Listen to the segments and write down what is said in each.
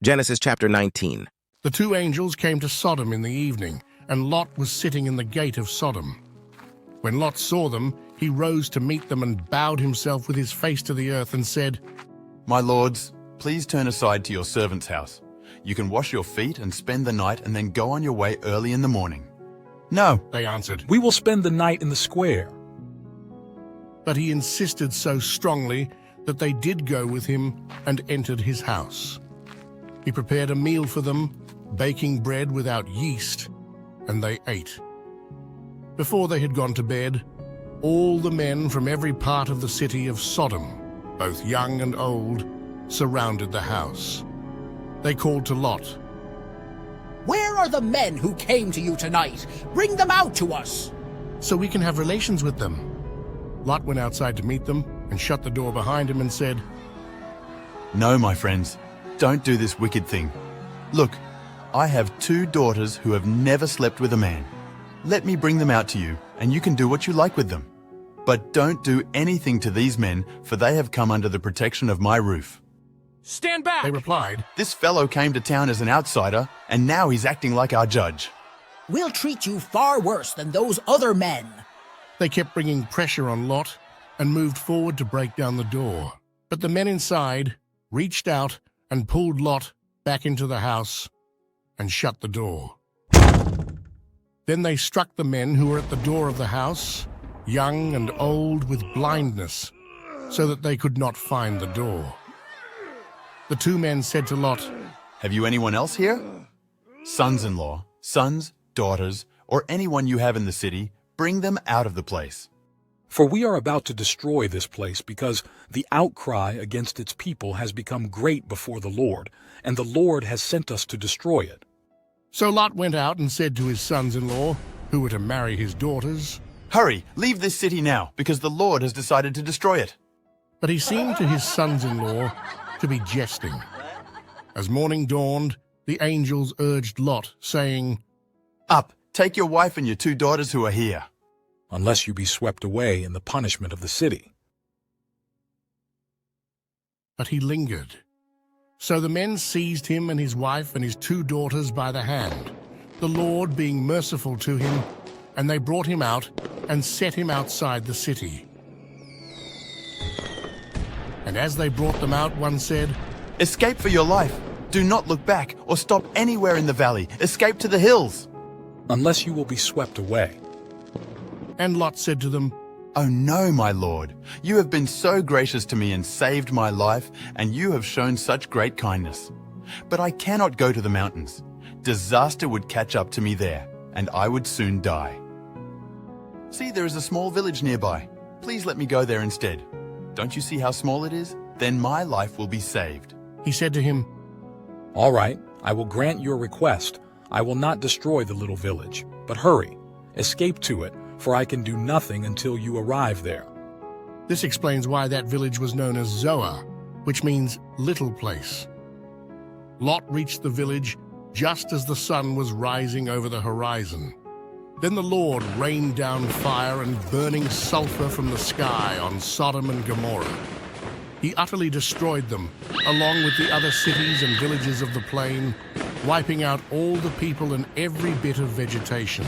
Genesis chapter 19. The two angels came to Sodom in the evening, and Lot was sitting in the gate of Sodom. When Lot saw them, he rose to meet them and bowed himself with his face to the earth and said, My lords, please turn aside to your servant's house. You can wash your feet and spend the night and then go on your way early in the morning. No, they answered. We will spend the night in the square. But he insisted so strongly that they did go with him and entered his house. He prepared a meal for them, baking bread without yeast, and they ate. Before they had gone to bed, all the men from every part of the city of Sodom, both young and old, surrounded the house. They called to Lot. Where are the men who came to you tonight? Bring them out to us, So we can have relations with them. Lot went outside to meet them and shut the door behind him and said, no, my friends, don't do this wicked thing. Look, I have 2 daughters who have never slept with a man. Let me bring them out to you, and you can do what you like with them. But don't do anything to these men, for they have come under the protection of my roof. Stand back! They replied, This fellow came to town as an outsider, and now he's acting like our judge. we'll treat you far worse than those other men. They kept bringing pressure on Lot and moved forward to break down the door. But the men inside reached out and pulled Lot back into the house and shut the door. Then they struck the men who were at the door of the house, young and old, with blindness, so that they could not find the door. The 2 men said to Lot, Have you anyone else here? Sons-in-law, sons, daughters, or anyone you have in the city, bring them out of the place. For we are about to destroy this place because the outcry against its people has become great before the Lord, and the Lord has sent us to destroy it. So Lot went out and said to his sons-in-law, who were to marry his daughters, Hurry, leave this city now, because the Lord has decided to destroy it. but he seemed to his sons-in-law to be jesting. As morning dawned, the angels urged Lot, saying, Up, take your wife and your 2 daughters who are here. Unless you be swept away in the punishment of the city. But he lingered. So the men seized him and his wife and his 2 daughters by the hand, the Lord being merciful to him, and they brought him out and set him outside the city. And as they brought them out, one said, Escape for your life. Do not look back or stop anywhere in the valley. Escape to the hills. Unless you will be swept away. and Lot said to them, Oh no, my lord, you have been so gracious to me and saved my life, and you have shown such great kindness. But I cannot go to the mountains. Disaster would catch up to me there, and I would soon die. See, there is a small village nearby. Please let me go there instead. Don't you see how small it is? Then my life will be saved. He said to him, All right, I will grant your request. I will not destroy the little village, but hurry, escape to it, for I can do nothing until you arrive there. This explains why that village was known as Zoar, which means little place. Lot reached the village just as the sun was rising over the horizon. Then the Lord rained down fire and burning sulfur from the sky on Sodom and Gomorrah. He utterly destroyed them, along with the other cities and villages of the plain, wiping out all the people and every bit of vegetation.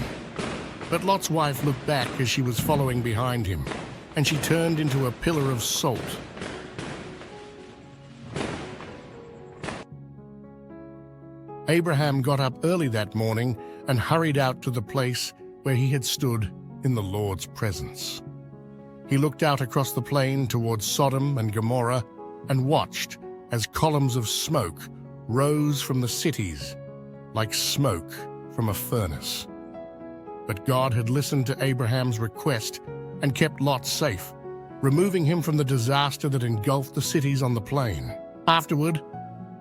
But Lot's wife looked back as she was following behind him, and she turned into a pillar of salt. Abraham got up early that morning and hurried out to the place where he had stood in the Lord's presence. He looked out across the plain towards Sodom and Gomorrah and watched as columns of smoke rose from the cities like smoke from a furnace. But God had listened to Abraham's request and kept Lot safe, removing him from the disaster that engulfed the cities on the plain. Afterward,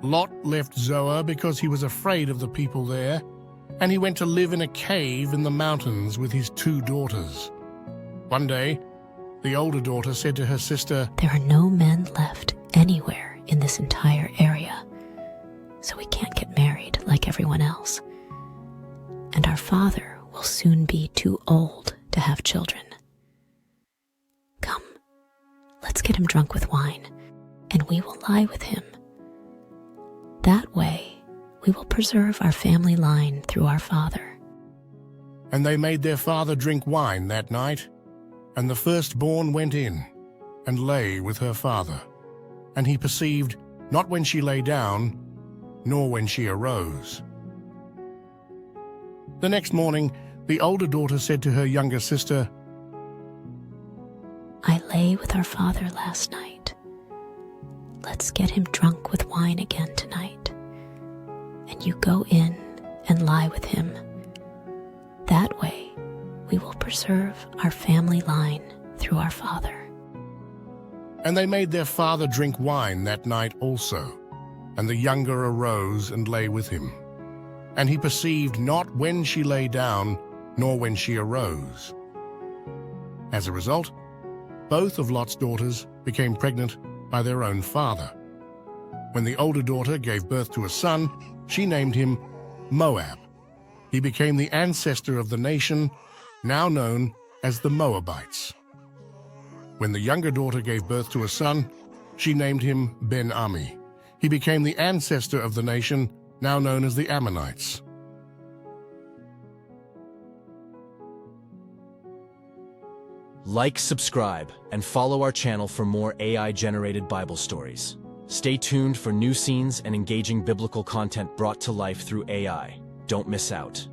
Lot left Zoar because he was afraid of the people there, and he went to live in a cave in the mountains with his 2 daughters. One day, the older daughter said to her sister, There are no men left anywhere in this entire area, so we can't get married like everyone else. And our father will soon be too old to have children. Come, let's get him drunk with wine, and we will lie with him. That way, we will preserve our family line through our father. And they made their father drink wine that night, and the firstborn went in and lay with her father. And he perceived not when she lay down, nor when she arose. The next morning, the older daughter said to her younger sister, I lay with our father last night. Let's get him drunk with wine again tonight. And you go in and lie with him. That way, we will preserve our family line through our father. And they made their father drink wine that night also. And the younger arose and lay with him. And he perceived not when she lay down, nor when she arose. As a result, both of Lot's daughters became pregnant by their own father. When the older daughter gave birth to a son, she named him Moab. He became the ancestor of the nation now known as the Moabites. When the younger daughter gave birth to a son, she named him Ben-Ami. He became the ancestor of the nation now known as the Ammonites. Like, subscribe, and follow our channel for more AI-generated Bible stories. Stay tuned for new scenes and engaging biblical content brought to life through AI. Don't miss out.